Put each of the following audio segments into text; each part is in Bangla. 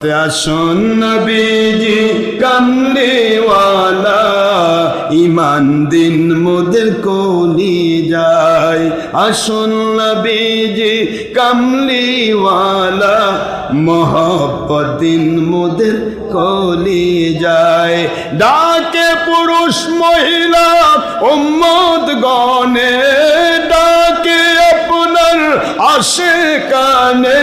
আসুন নবীজি কামলিওয়ালা ইমান দিন মোদের কোলি যায়। আসুন নবীজি কামলিওয়ালা মোহব্বত দিন মোদের কোলি যায়। ডাকে পুরুষ মহিলা উম্মত গণে, ডাকে আপনার আশিকানে,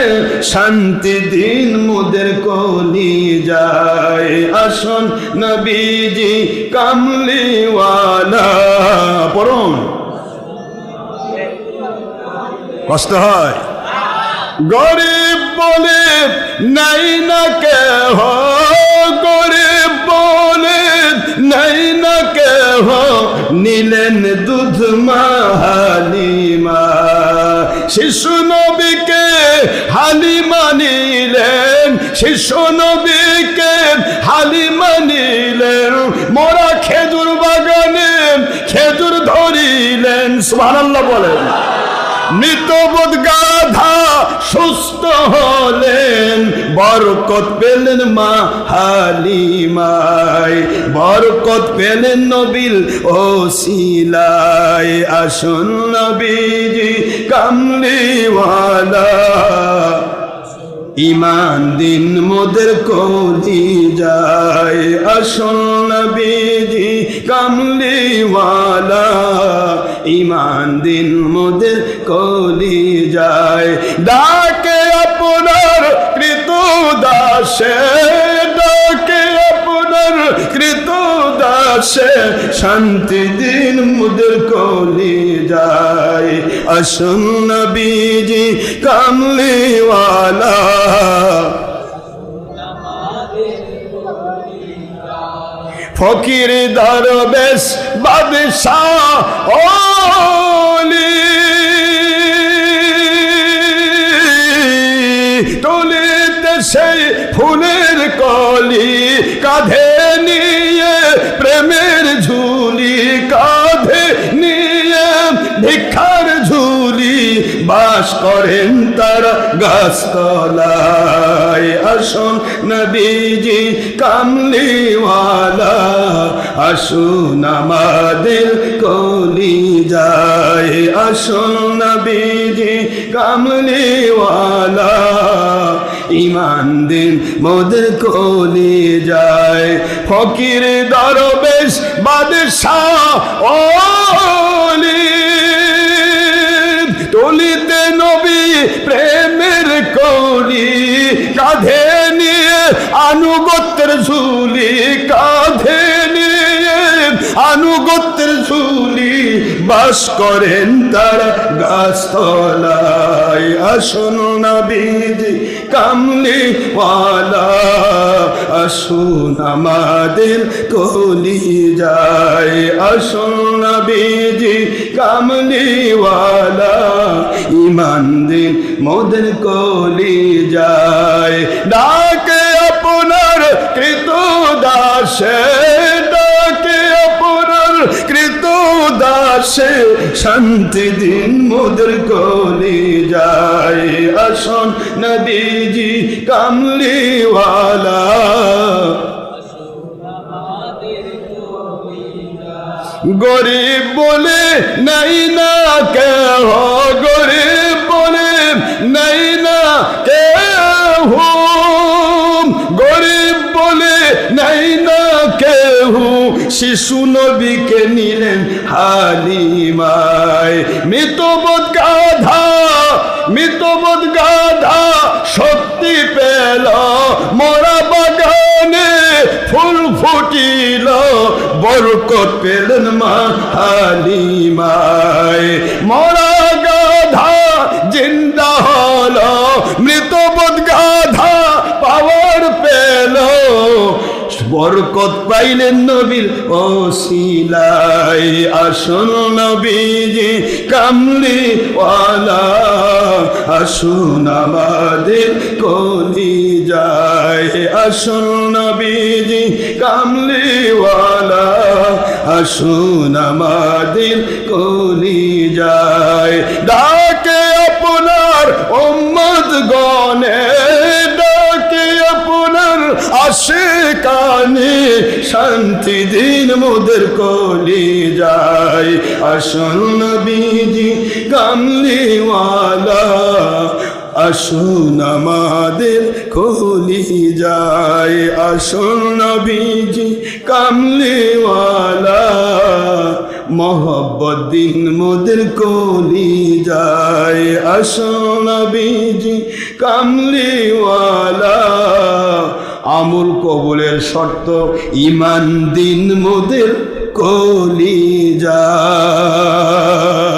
শান্তি দিন মোদের কোলি যায়। আসুন নবীজি কামলিওয়ালা পড়ুন, কষ্ট হয়। গরিব বলে নাই না কেহ, গরিব বলে নাই না কেহ, নিলেন দুধ মা হালিমা। শিশু নবীকে হালিমা নিলেন, শিশু নবীকে হালিমা নিলেন। মোরা খেজুর বাগানে খেজুর ধরিলেন, সুবহানাল্লাহ বলেন। মৃতবোধ গাধা সুস্থ হলেন, বরকত পেলেন মা হালিমায়, বরকত পেলেন নবীর ওসিলায়। আসুন নবীজি কামলিওয়ালা ইমান দিন মোদের কোলি যায়। আসুন নবীজি কামলিওয়ালা ইমান দিন মোদের কোলি যায়। ডাকে আপনার কৃত দাসে, ডাকে আপনার কৃত দাসে, শান্তি দিন মোদের কোলি যায়। আসুন নবীজি কামলিওয়ালা ফকির দরবেশ বাদশাহ ওলি, তুলিতে সেই ফুলের কলি, কাঁধে নিয়ে প্রেমের ঝুলি, কাঁধে নিয়ে ভিক্ষার ঝুলি, বাস করেন তারা গাছতলায়। আসুন নবীজি কামলিওয়ালা, আসুন আমাদের কোলি যায়। আসুন নবীজি কামলিওয়ালা ইমান দিন মোদের কোলি যায়। ফকির দরবেশ বাদশাহ ওলি, তুলিতে নবী প্রেমের কলি, কাঁধে নিয়ে আনুগত্যের ঝুলি, কাঁধে নিয়ে আনুগত্যের ঝুলি, বাস করেন তারা গাছতলায়। আসুন নবীজি কামলিওয়ালা, আসুন আমাদের কোলি যায়। আসুন নবীজি কামলিওয়ালা ইমান দিন মোদের কোলি যায়। ডাকে আপনার কৃত দাসে, ডাকে আপনার কৃত দাসে, শান্তি দিন মোদের কোলি যায়। আসুন নবীজি কামলিওয়ালা গরিব বলে নাই না কেহ, গরিব বলে নাই না কেহ, গরিব বলে নাই না কেহ, শিশু নবীকে নিলেন হালিমায়। মৃতবোধ গাধা, মৃতবোধ গাধা শক্তি পেল, মোরা বাগানে ফুল ফুটিল, বরকত পেলেন মা হালিমায়। মোরা গাধা জিন্দা হল, মৃতবোধ গাধা পাওয়ার পেল, বরকত পাইলেন নবীর ওসিলায়। আসুন নবীজি কামলিওয়ালা, আসুন আমাদের কোলি যায়। আসুন নবীজি কামলিওয়ালা, আসুন আমাদের কোলি যায়। ডাকে আপনার উম্মত গণে, ডাকে আপনার আশিকানি শান্তি দিন মোদের কলি যায় আসল নবীজি কামলিওয়ালা আসুন আমাদের কলি যায় আসল নবীজি কামলিওয়ালা মোহব্বত দিন মোদের কলি যায় আসল নবীজি কামলিওয়ালা আমল কবুলের শর্ত ঈমান দিন মোদের কলি যায়।